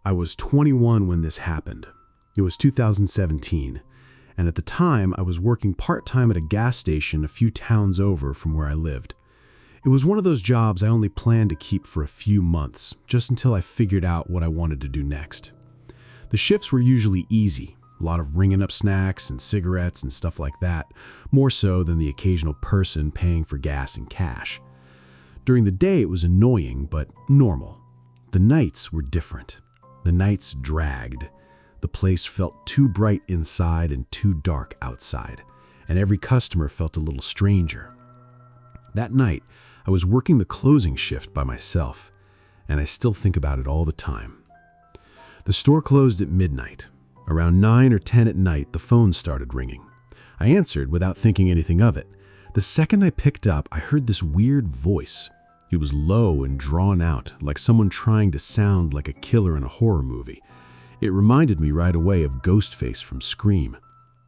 I was 21 when this happened. It was 2017, and at the time I was working part-time at a gas station a few towns over from where I lived. It was one of those jobs I only planned to keep for a few months, just until I figured out what I wanted to do next. The shifts were usually easy, a lot of ringing up snacks and cigarettes and stuff like that, more so than the occasional person paying for gas and cash. During the day it was annoying, but normal. The nights were different. The nights dragged. The place felt too bright inside and too dark outside, and every customer felt a little stranger. That night, I was working the closing shift by myself, and I still think about it all the time. The store closed at midnight. Around 9 or 10 at night, the phone started ringing. I answered without thinking anything of it. The second I picked up, I heard this weird voice. It was low and drawn out, like someone trying to sound like a killer in a horror movie. It reminded me right away of Ghostface from Scream.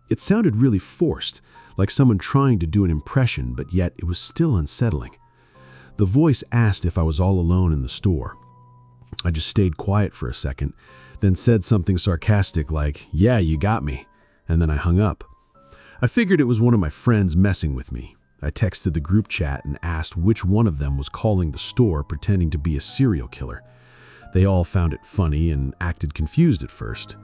It sounded really forced, like someone trying to do an impression, but yet it was still unsettling. The voice asked if I was all alone in the store. I just stayed quiet for a second, then said something sarcastic like, "Yeah, you got me," and then I hung up. I figured it was one of my friends messing with me. I texted the group chat and asked which one of them was calling the store pretending to be a serial killer. They all found it funny and acted confused at first.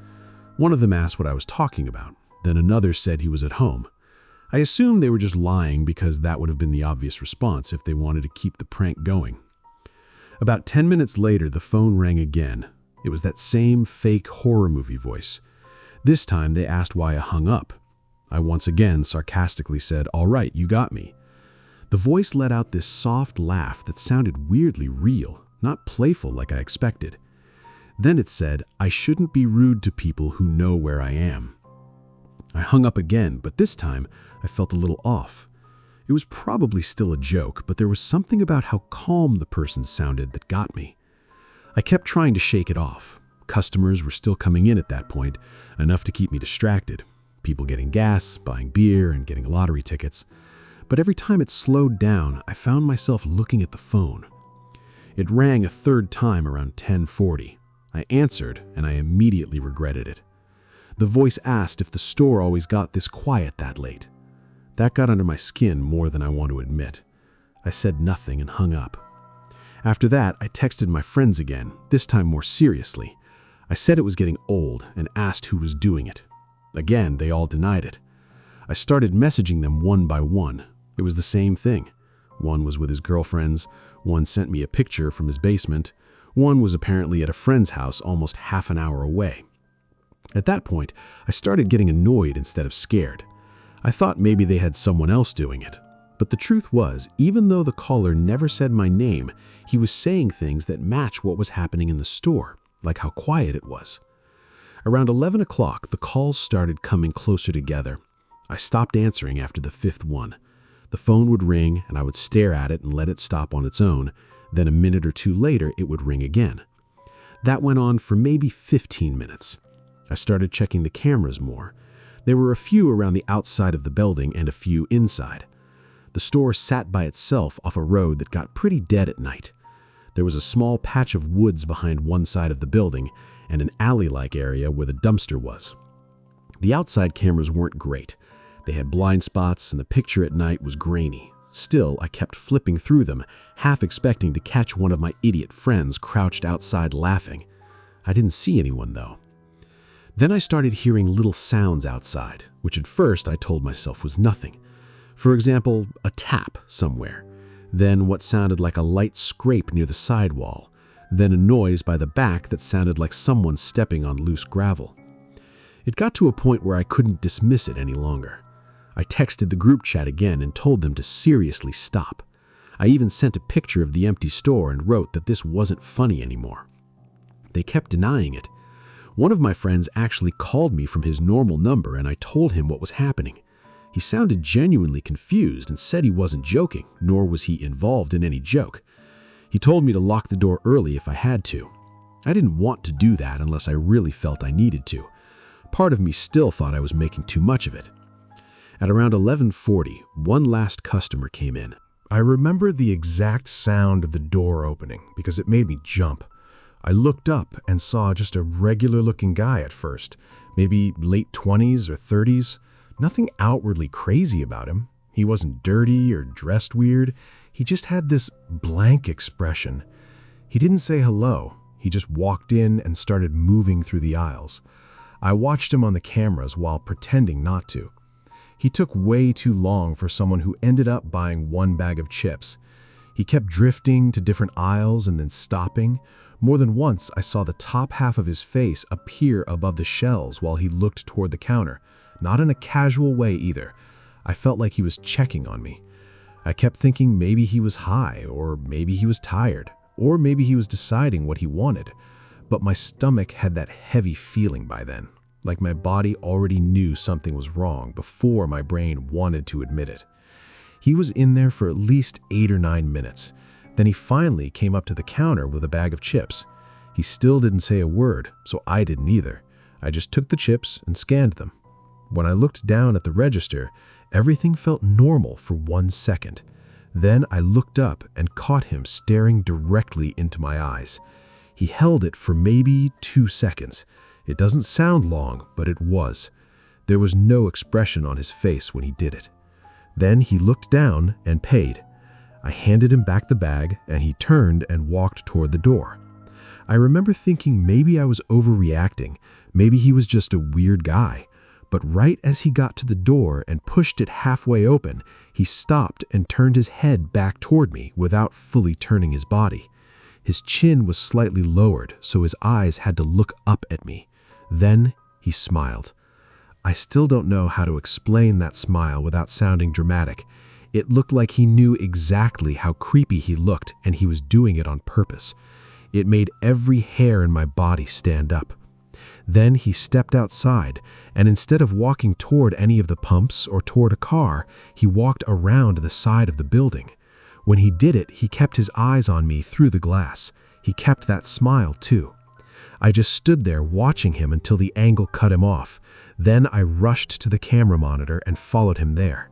One of them asked what I was talking about. Then another said he was at home. I assumed they were just lying because that would have been the obvious response if they wanted to keep the prank going. About 10 minutes later, the phone rang again. It was that same fake horror movie voice. This time they asked why I hung up. I once again sarcastically said, "All right, you got me." The voice let out this soft laugh that sounded weirdly real, not playful like I expected. Then it said, "I shouldn't be rude to people who know where I am." I hung up again, but this time I felt a little off. It was probably still a joke, but there was something about how calm the person sounded that got me. I kept trying to shake it off. Customers were still coming in at that point, enough to keep me distracted. People getting gas, buying beer, and getting lottery tickets. But every time it slowed down, I found myself looking at the phone. It rang a third time around 10:40. I answered, and I immediately regretted it. The voice asked if the store always got this quiet that late. That got under my skin more than I want to admit. I said nothing and hung up. After that, I texted my friends again, this time more seriously. I said it was getting old and asked who was doing it. Again, they all denied it. I started messaging them one by one. It was the same thing. One was with his girlfriends, one sent me a picture from his basement, one was apparently at a friend's house almost half an hour away. At that point, I started getting annoyed instead of scared. I thought maybe they had someone else doing it. But the truth was, even though the caller never said my name, he was saying things that match what was happening in the store, like how quiet it was. Around 11 o'clock, the calls started coming closer together. I stopped answering after the fifth one. The phone would ring, and I would stare at it and let it stop on its own. Then a minute or two later, it would ring again. That went on for maybe 15 minutes. I started checking the cameras more. There were a few around the outside of the building and a few inside. The store sat by itself off a road that got pretty dead at night. There was a small patch of woods behind one side of the building and an alley-like area where the dumpster was. The outside cameras weren't great. They had blind spots and the picture at night was grainy. Still, I kept flipping through them, half expecting to catch one of my idiot friends crouched outside laughing. I didn't see anyone, though. Then I started hearing little sounds outside, which at first I told myself was nothing. For example, a tap somewhere. Then what sounded like a light scrape near the sidewall. Then a noise by the back that sounded like someone stepping on loose gravel. It got to a point where I couldn't dismiss it any longer. I texted the group chat again and told them to seriously stop. I even sent a picture of the empty store and wrote that this wasn't funny anymore. They kept denying it. One of my friends actually called me from his normal number and I told him what was happening. He sounded genuinely confused and said he wasn't joking, nor was he involved in any joke. He told me to lock the door early if I had to. I didn't want to do that unless I really felt I needed to. Part of me still thought I was making too much of it. At around 11:40, one last customer came in. I remember the exact sound of the door opening because it made me jump. I looked up and saw just a regular-looking guy at first, maybe late 20s or 30s. Nothing outwardly crazy about him. He wasn't dirty or dressed weird. He just had this blank expression. He didn't say hello. He just walked in and started moving through the aisles. I watched him on the cameras while pretending not to. He took way too long for someone who ended up buying one bag of chips. He kept drifting to different aisles and then stopping. More than once, I saw the top half of his face appear above the shelves while he looked toward the counter, not in a casual way either. I felt like he was checking on me. I kept thinking maybe he was high, or maybe he was tired, or maybe he was deciding what he wanted. But my stomach had that heavy feeling by then, like my body already knew something was wrong before my brain wanted to admit it. He was in there for at least 8 or 9 minutes. Then he finally came up to the counter with a bag of chips. He still didn't say a word, so I didn't either. I just took the chips and scanned them. When I looked down at the register, everything felt normal for 1 second. Then I looked up and caught him staring directly into my eyes. He held it for maybe 2 seconds. It doesn't sound long, but it was. There was no expression on his face when he did it. Then he looked down and paid. I handed him back the bag, and he turned and walked toward the door. I remember thinking maybe I was overreacting, maybe he was just a weird guy. But right as he got to the door and pushed it halfway open, he stopped and turned his head back toward me without fully turning his body. His chin was slightly lowered, so his eyes had to look up at me. Then he smiled. I still don't know how to explain that smile without sounding dramatic. It looked like he knew exactly how creepy he looked, and he was doing it on purpose. It made every hair in my body stand up. Then he stepped outside, and instead of walking toward any of the pumps or toward a car, he walked around the side of the building. When he did it, he kept his eyes on me through the glass. He kept that smile too. I just stood there watching him until the angle cut him off. Then I rushed to the camera monitor and followed him there.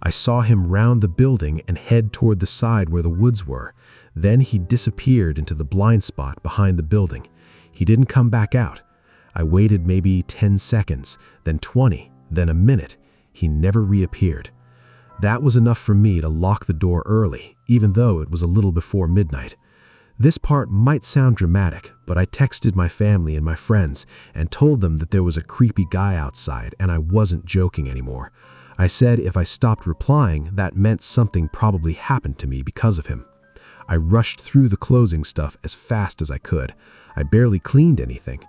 I saw him round the building and head toward the side where the woods were. Then he disappeared into the blind spot behind the building. He didn't come back out. I waited maybe 10 seconds, then 20, then a minute. He never reappeared. That was enough for me to lock the door early, even though it was a little before midnight. This part might sound dramatic, but I texted my family and my friends and told them that there was a creepy guy outside and I wasn't joking anymore. I said if I stopped replying, that meant something probably happened to me because of him. I rushed through the closing stuff as fast as I could. I barely cleaned anything.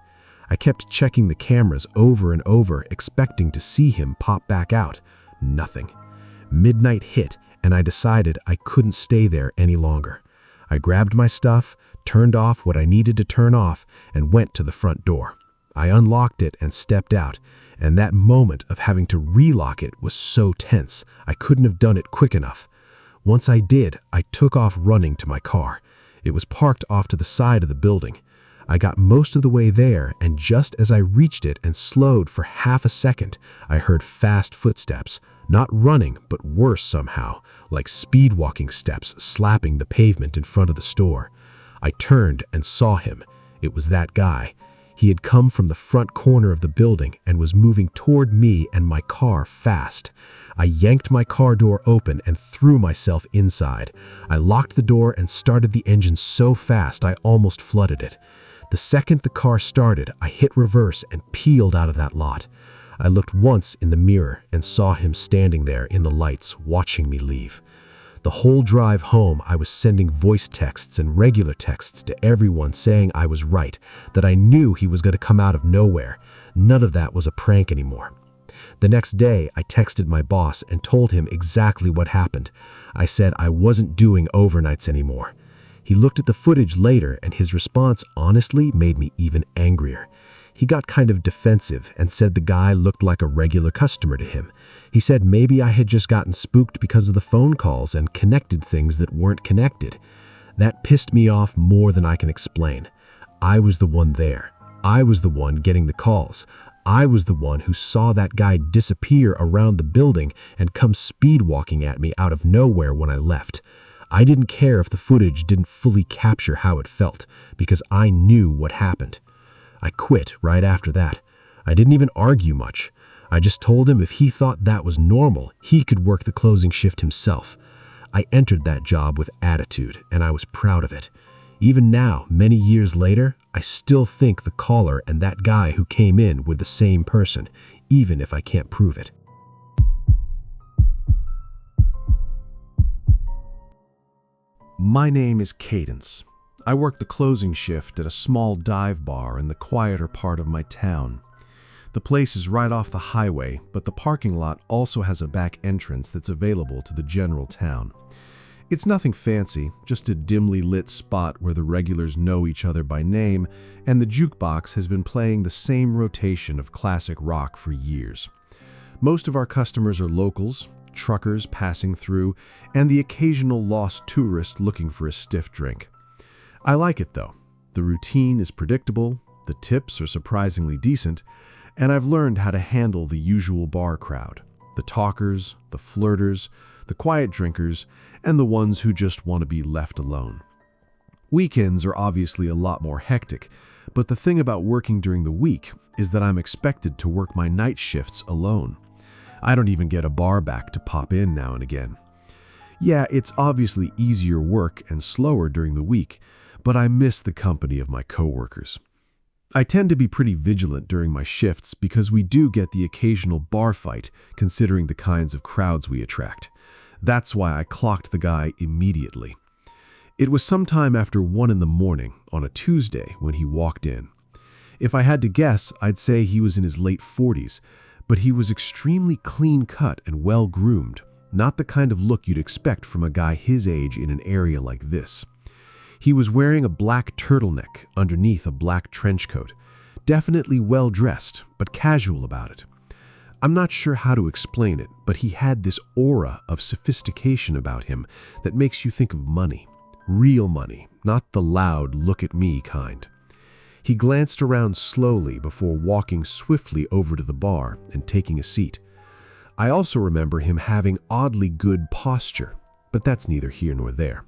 I kept checking the cameras over and over, expecting to see him pop back out. Nothing. Midnight hit, and I decided I couldn't stay there any longer. I grabbed my stuff, turned off what I needed to turn off, and went to the front door. I unlocked it and stepped out, and that moment of having to relock it was so tense, I couldn't have done it quick enough. Once I did, I took off running to my car. It was parked off to the side of the building. I got most of the way there, and just as I reached it and slowed for half a second, I heard fast footsteps, not running, but worse somehow, like speed-walking steps slapping the pavement in front of the store. I turned and saw him. It was that guy. He had come from the front corner of the building and was moving toward me and my car fast. I yanked my car door open and threw myself inside. I locked the door and started the engine so fast I almost flooded it. The second the car started, I hit reverse and peeled out of that lot. I looked once in the mirror and saw him standing there in the lights, watching me leave. The whole drive home, I was sending voice texts and regular texts to everyone saying I was right, that I knew he was going to come out of nowhere. None of that was a prank anymore. The next day, I texted my boss and told him exactly what happened. I said I wasn't doing overnights anymore. He looked at the footage later, and his response honestly made me even angrier. He got kind of defensive and said the guy looked like a regular customer to him. He said maybe I had just gotten spooked because of the phone calls and connected things that weren't connected. That pissed me off more than I can explain. I was the one there. I was the one getting the calls. I was the one who saw that guy disappear around the building and come speed walking at me out of nowhere when I left. I didn't care if the footage didn't fully capture how it felt, because I knew what happened. I quit right after that. I didn't even argue much. I just told him if he thought that was normal, he could work the closing shift himself. I entered that job with attitude, and I was proud of it. Even now, many years later, I still think the caller and that guy who came in were the same person, even if I can't prove it. My name is Cadence. I work the closing shift at a small dive bar in the quieter part of my town. The place is right off the highway, but the parking lot also has a back entrance that's available to the general town. It's nothing fancy, just a dimly lit spot where the regulars know each other by name, and the jukebox has been playing the same rotation of classic rock for years. Most of our customers are locals, truckers passing through, and the occasional lost tourist looking for a stiff drink. I like it though. The routine is predictable, the tips are surprisingly decent, and I've learned how to handle the usual bar crowd. The talkers, the flirters, the quiet drinkers, and the ones who just want to be left alone. Weekends are obviously a lot more hectic, but the thing about working during the week is that I'm expected to work my night shifts alone. I don't even get a bar back to pop in now and again. Yeah, it's obviously easier work and slower during the week, but I miss the company of my coworkers. I tend to be pretty vigilant during my shifts because we do get the occasional bar fight considering the kinds of crowds we attract. That's why I clocked the guy immediately. It was sometime after 1 in the morning on a Tuesday when he walked in. If I had to guess, I'd say he was in his late 40s, but he was extremely clean-cut and well-groomed, not the kind of look you'd expect from a guy his age in an area like this. He was wearing a black turtleneck underneath a black trench coat, definitely well-dressed, but casual about it. I'm not sure how to explain it, but he had this aura of sophistication about him that makes you think of money. Real money, not the loud look-at-me kind. He glanced around slowly before walking swiftly over to the bar and taking a seat. I also remember him having oddly good posture, but that's neither here nor there.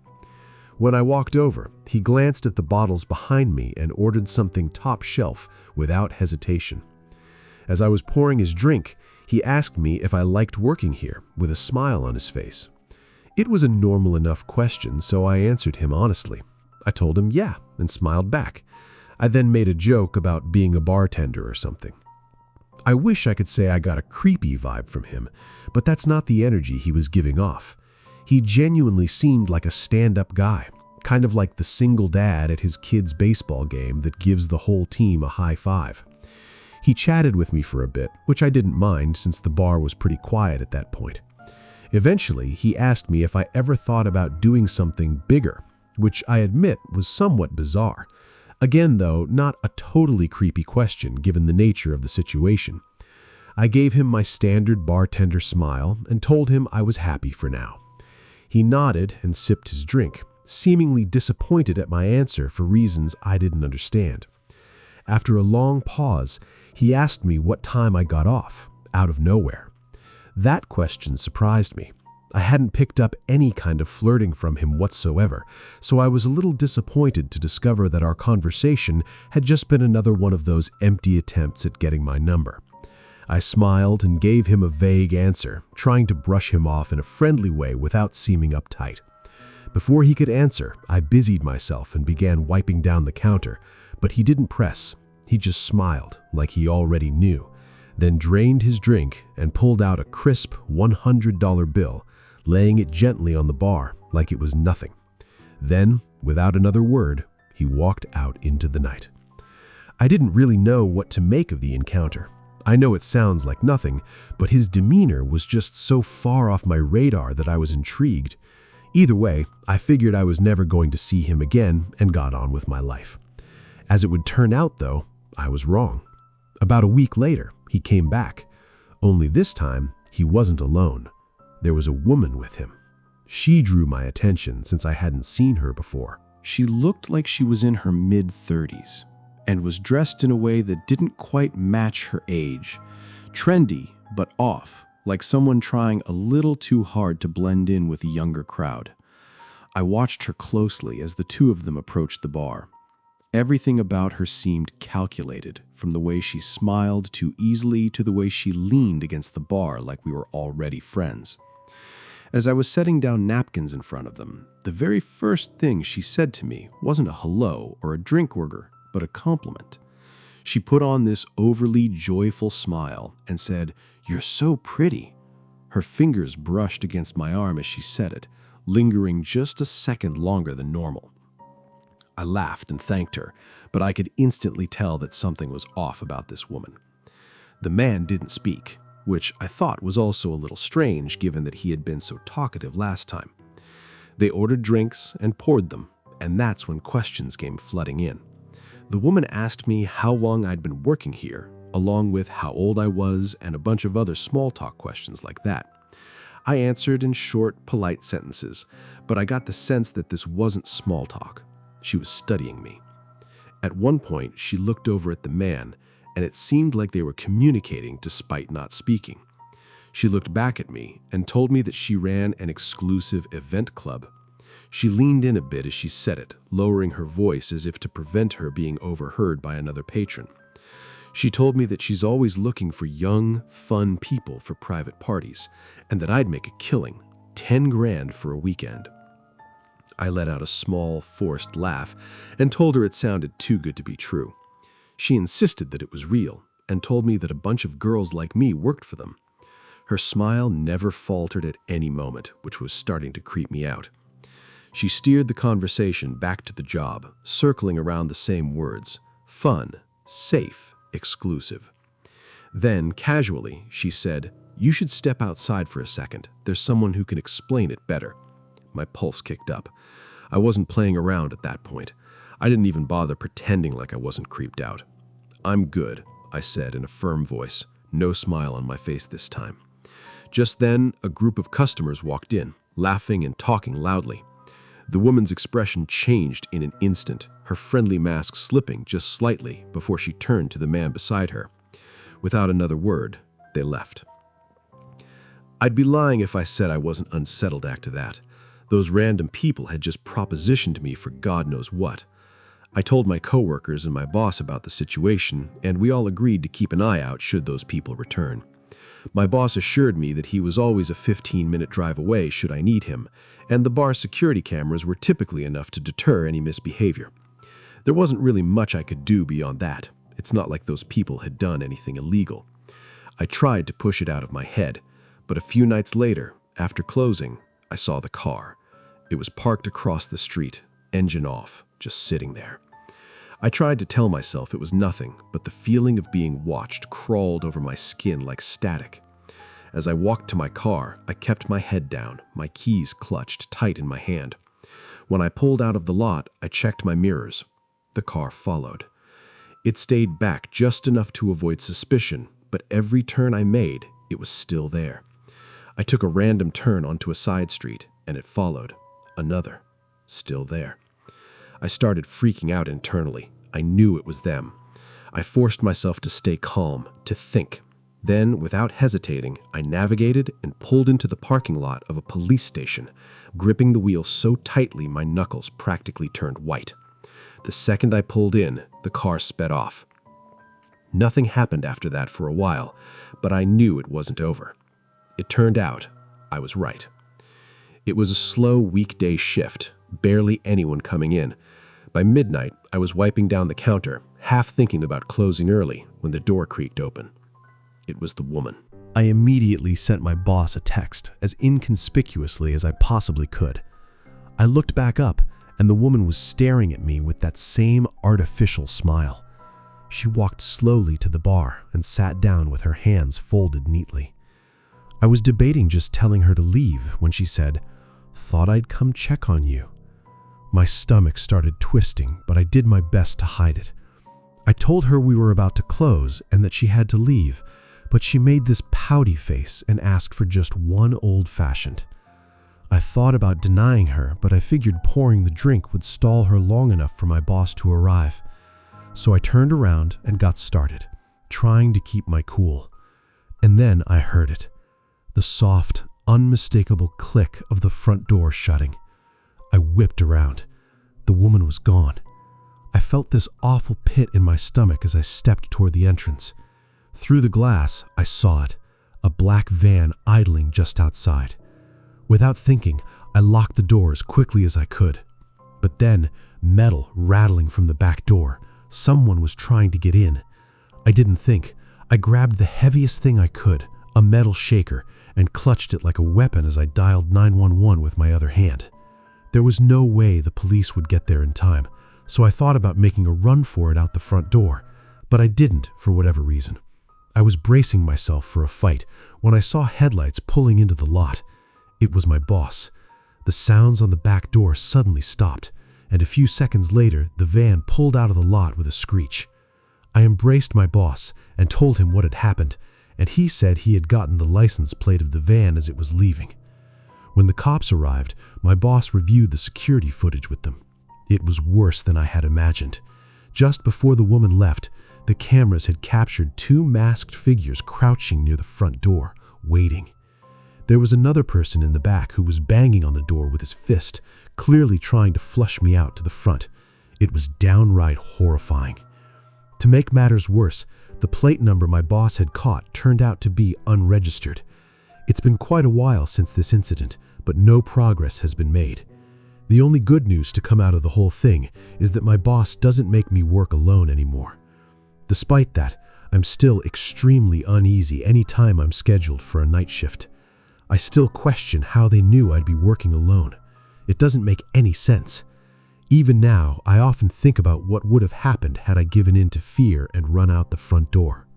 When I walked over, he glanced at the bottles behind me and ordered something top shelf without hesitation. As I was pouring his drink, he asked me if I liked working here, with a smile on his face. It was a normal enough question, so I answered him honestly. I told him yeah, and smiled back. I then made a joke about being a bartender or something. I wish I could say I got a creepy vibe from him, but that's not the energy he was giving off. He genuinely seemed like a stand-up guy, kind of like the single dad at his kid's baseball game that gives the whole team a high five. He chatted with me for a bit, which I didn't mind since the bar was pretty quiet at that point. Eventually, he asked me if I ever thought about doing something bigger, which I admit was somewhat bizarre. Again, though, not a totally creepy question given the nature of the situation. I gave him my standard bartender smile and told him I was happy for now. He nodded and sipped his drink, seemingly disappointed at my answer for reasons I didn't understand. After a long pause, he asked me what time I got off, out of nowhere. That question surprised me. I hadn't picked up any kind of flirting from him whatsoever, so I was a little disappointed to discover that our conversation had just been another one of those empty attempts at getting my number. I smiled and gave him a vague answer, trying to brush him off in a friendly way without seeming uptight. Before he could answer, I busied myself and began wiping down the counter, but he didn't press. He just smiled, like he already knew, then drained his drink and pulled out a crisp $100 bill, laying it gently on the bar like it was nothing. Then, without another word, he walked out into the night. I didn't really know what to make of the encounter. I know it sounds like nothing, but his demeanor was just so far off my radar that I was intrigued. Either way, I figured I was never going to see him again and got on with my life. As it would turn out, though, I was wrong. About a week later, he came back. Only this time, he wasn't alone. There was a woman with him. She drew my attention since I hadn't seen her before. She looked like she was in her mid-30s and was dressed in a way that didn't quite match her age. Trendy, but off, like someone trying a little too hard to blend in with a younger crowd. I watched her closely as the two of them approached the bar. Everything about her seemed calculated, from the way she smiled too easily to the way she leaned against the bar like we were already friends. As I was setting down napkins in front of them, the very first thing she said to me wasn't a hello or a drink order, but a compliment. She put on this overly joyful smile and said, "You're so pretty." Her fingers brushed against my arm as she said it, lingering just a second longer than normal. I laughed and thanked her, but I could instantly tell that something was off about this woman. The man didn't speak, which I thought was also a little strange given that he had been so talkative last time. They ordered drinks and poured them, and that's when questions came flooding in. The woman asked me how long I'd been working here, along with how old I was and a bunch of other small talk questions like that. I answered in short, polite sentences, but I got the sense that this wasn't small talk. She was studying me. At one point, she looked over at the man, and it seemed like they were communicating despite not speaking. She looked back at me and told me that she ran an exclusive event club. She leaned in a bit as she said it, lowering her voice as if to prevent her being overheard by another patron. She told me that she's always looking for young, fun people for private parties, and that I'd make a killing, 10 grand for a weekend. I let out a small, forced laugh and told her it sounded too good to be true. She insisted that it was real and told me that a bunch of girls like me worked for them. Her smile never faltered at any moment, which was starting to creep me out. She steered the conversation back to the job, circling around the same words: fun, safe, exclusive. Then, casually, she said, "You should step outside for a second. There's someone who can explain it better." My pulse kicked up. I wasn't playing around at that point. I didn't even bother pretending like I wasn't creeped out. "I'm good," I said in a firm voice, no smile on my face this time. Just then, a group of customers walked in, laughing and talking loudly. The woman's expression changed in an instant, her friendly mask slipping just slightly before she turned to the man beside her. Without another word, they left. I'd be lying if I said I wasn't unsettled after that. Those random people had just propositioned me for God knows what. I told my coworkers and my boss about the situation, and we all agreed to keep an eye out should those people return. My boss assured me that he was always a 15-minute drive away should I need him, and the bar security cameras were typically enough to deter any misbehavior. There wasn't really much I could do beyond that. It's not like those people had done anything illegal. I tried to push it out of my head, but a few nights later, after closing, I saw the car. It was parked across the street, engine off, just sitting there. I tried to tell myself it was nothing, but the feeling of being watched crawled over my skin like static. As I walked to my car, I kept my head down, my keys clutched tight in my hand. When I pulled out of the lot, I checked my mirrors. The car followed. It stayed back just enough to avoid suspicion, but every turn I made, it was still there. I took a random turn onto a side street, and it followed. Another. Still there. I started freaking out internally. I knew it was them. I forced myself to stay calm, to think. Then, without hesitating, I navigated and pulled into the parking lot of a police station, gripping the wheel so tightly my knuckles practically turned white. The second I pulled in, the car sped off. Nothing happened after that for a while, but I knew it wasn't over. It turned out I was right. It was a slow weekday shift, barely anyone coming in. By midnight, I was wiping down the counter, half thinking about closing early when the door creaked open. It was the woman. I immediately sent my boss a text, as inconspicuously as I possibly could. I looked back up, and the woman was staring at me with that same artificial smile. She walked slowly to the bar and sat down with her hands folded neatly. I was debating just telling her to leave when she said, "Thought I'd come check on you." My stomach started twisting, but I did my best to hide it. I told her we were about to close and that she had to leave, but she made this pouty face and asked for just one old-fashioned. I thought about denying her, but I figured pouring the drink would stall her long enough for my boss to arrive. So I turned around and got started, trying to keep my cool. And then I heard it. The soft, unmistakable click of the front door shutting. I whipped around. The woman was gone. I felt this awful pit in my stomach as I stepped toward the entrance. Through the glass, I saw it, a black van idling just outside. Without thinking, I locked the door as quickly as I could. But then, metal rattling from the back door. Someone was trying to get in. I didn't think. I grabbed the heaviest thing I could, a metal shaker, and clutched it like a weapon as I dialed 911 with my other hand. There was no way the police would get there in time, so I thought about making a run for it out the front door, but I didn't for whatever reason. I was bracing myself for a fight when I saw headlights pulling into the lot. It was my boss. The sounds on the back door suddenly stopped, and a few seconds later, the van pulled out of the lot with a screech. I embraced my boss and told him what had happened, and he said he had gotten the license plate of the van as it was leaving. When the cops arrived, my boss reviewed the security footage with them. It was worse than I had imagined. Just before the woman left, the cameras had captured two masked figures crouching near the front door, waiting. There was another person in the back who was banging on the door with his fist, clearly trying to flush me out to the front. It was downright horrifying. To make matters worse, the plate number my boss had caught turned out to be unregistered. It's been quite a while since this incident, but no progress has been made. The only good news to come out of the whole thing is that my boss doesn't make me work alone anymore. Despite that, I'm still extremely uneasy any time I'm scheduled for a night shift. I still question how they knew I'd be working alone. It doesn't make any sense. Even now, I often think about what would have happened had I given in to fear and run out the front door.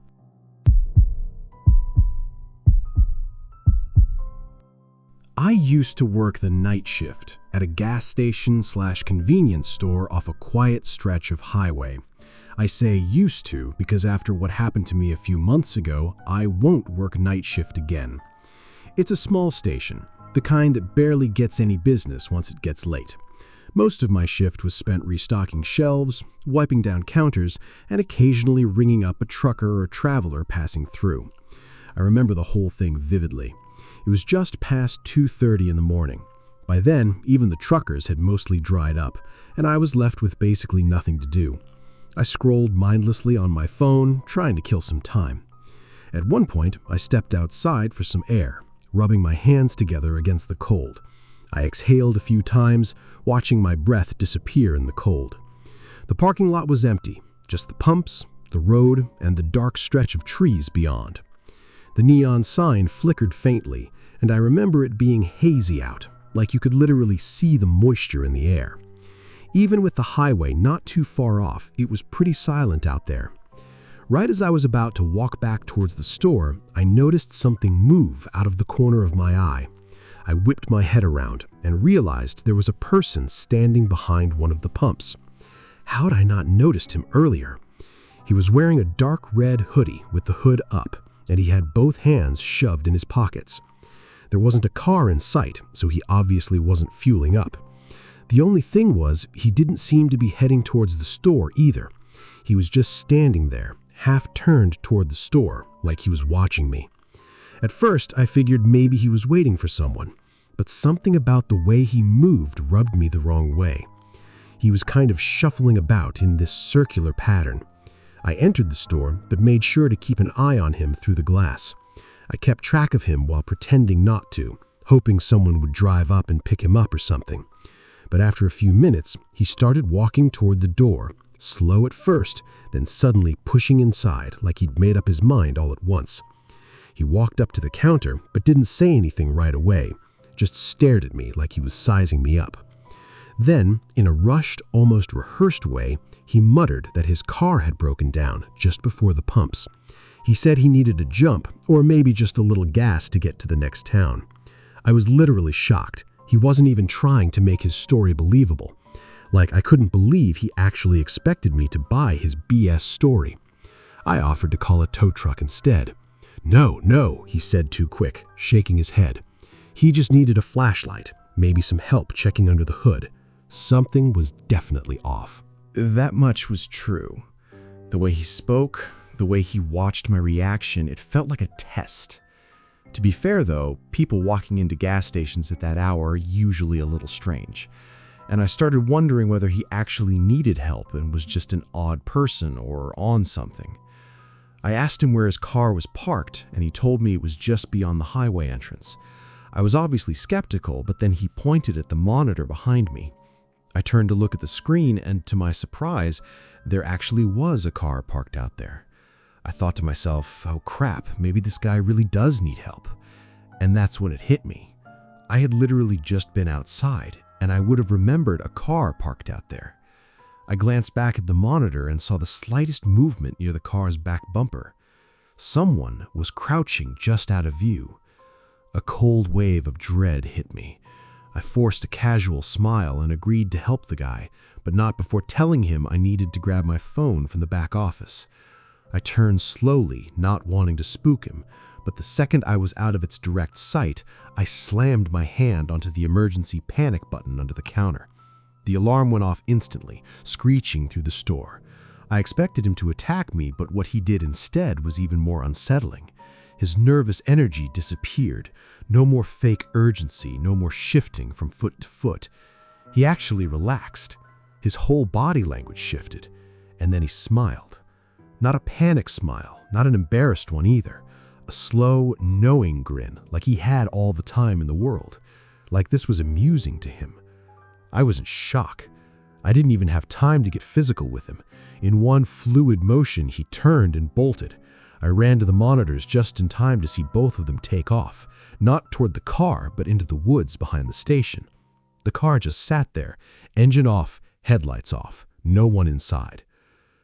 I used to work the night shift at a gas station/convenience store off a quiet stretch of highway. I say used to because after what happened to me a few months ago, I won't work night shift again. It's a small station, the kind that barely gets any business once it gets late. Most of my shift was spent restocking shelves, wiping down counters, and occasionally ringing up a trucker or traveler passing through. I remember the whole thing vividly. It was just past 2:30 in the morning. By then, even the truckers had mostly dried up, and I was left with basically nothing to do. I scrolled mindlessly on my phone, trying to kill some time. At one point, I stepped outside for some air, rubbing my hands together against the cold. I exhaled a few times, watching my breath disappear in the cold. The parking lot was empty, just the pumps, the road, and the dark stretch of trees beyond. The neon sign flickered faintly, and I remember it being hazy out, like you could literally see the moisture in the air. Even with the highway not too far off, it was pretty silent out there. Right as I was about to walk back towards the store, I noticed something move out of the corner of my eye. I whipped my head around and realized there was a person standing behind one of the pumps. How had I not noticed him earlier? He was wearing a dark red hoodie with the hood up, and he had both hands shoved in his pockets. There wasn't a car in sight, so he obviously wasn't fueling up. The only thing was, he didn't seem to be heading towards the store either. He was just standing there, half turned toward the store, like he was watching me. At first, I figured maybe he was waiting for someone, but something about the way he moved rubbed me the wrong way. He was kind of shuffling about in this circular pattern. I entered the store, but made sure to keep an eye on him through the glass. I kept track of him while pretending not to, hoping someone would drive up and pick him up or something. But after a few minutes, he started walking toward the door, slow at first, then suddenly pushing inside like he'd made up his mind all at once. He walked up to the counter, but didn't say anything right away, just stared at me like he was sizing me up. Then, in a rushed, almost rehearsed way, he muttered that his car had broken down just before the pumps. He said he needed a jump, or maybe just a little gas to get to the next town. I was literally shocked. He wasn't even trying to make his story believable. Like, I couldn't believe he actually expected me to buy his BS story. I offered to call a tow truck instead. No, he said too quick, shaking his head. He just needed a flashlight, maybe some help checking under the hood. Something was definitely off. That much was true. The way he spoke, the way he watched my reaction, it felt like a test. To be fair though, people walking into gas stations at that hour are usually a little strange. and I started wondering whether he actually needed help and was just an odd person or on something. I asked him where his car was parked, and he told me it was just beyond the highway entrance. I was obviously skeptical, but then he pointed at the monitor behind me. I turned to look at the screen, and to my surprise, there actually was a car parked out there. I thought to myself, oh crap, maybe this guy really does need help. And that's when it hit me. I had literally just been outside, and I would have remembered a car parked out there. I glanced back at the monitor and saw the slightest movement near the car's back bumper. Someone was crouching just out of view. A cold wave of dread hit me. I forced a casual smile and agreed to help the guy, but not before telling him I needed to grab my phone from the back office. I turned slowly, not wanting to spook him, but the second I was out of its direct sight, I slammed my hand onto the emergency panic button under the counter. The alarm went off instantly, screeching through the store. I expected him to attack me, but what he did instead was even more unsettling. His nervous energy disappeared. No more fake urgency, no more shifting from foot to foot. He actually relaxed. His whole body language shifted, and then he smiled. Not a panic smile, not an embarrassed one either. A slow, knowing grin, like he had all the time in the world. Like this was amusing to him. I was in shock. I didn't even have time to get physical with him. In one fluid motion, he turned and bolted. I ran to the monitors just in time to see both of them take off, not toward the car, but into the woods behind the station. The car just sat there, engine off, headlights off, no one inside.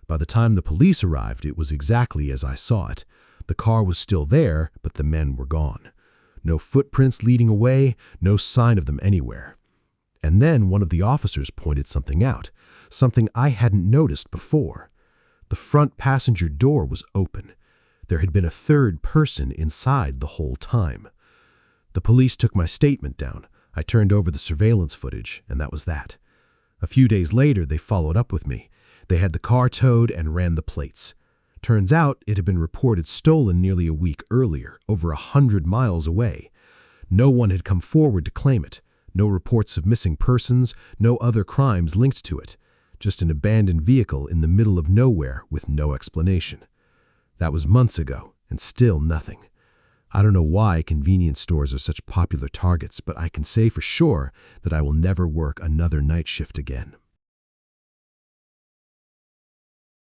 By the time the police arrived, it was exactly as I saw it. The car was still there, but the men were gone. No footprints leading away, no sign of them anywhere. And then one of the officers pointed something out, something I hadn't noticed before. The front passenger door was open. There had been a third person inside the whole time. The police took my statement down. I turned over the surveillance footage, and that was that. A few days later, they followed up with me. They had the car towed and ran the plates. Turns out it had been reported stolen nearly a week earlier, over 100 miles away. No one had come forward to claim it. No reports of missing persons, no other crimes linked to it. Just an abandoned vehicle in the middle of nowhere with no explanation. That was months ago, and still nothing. I don't know why convenience stores are such popular targets, but I can say for sure that I will never work another night shift again.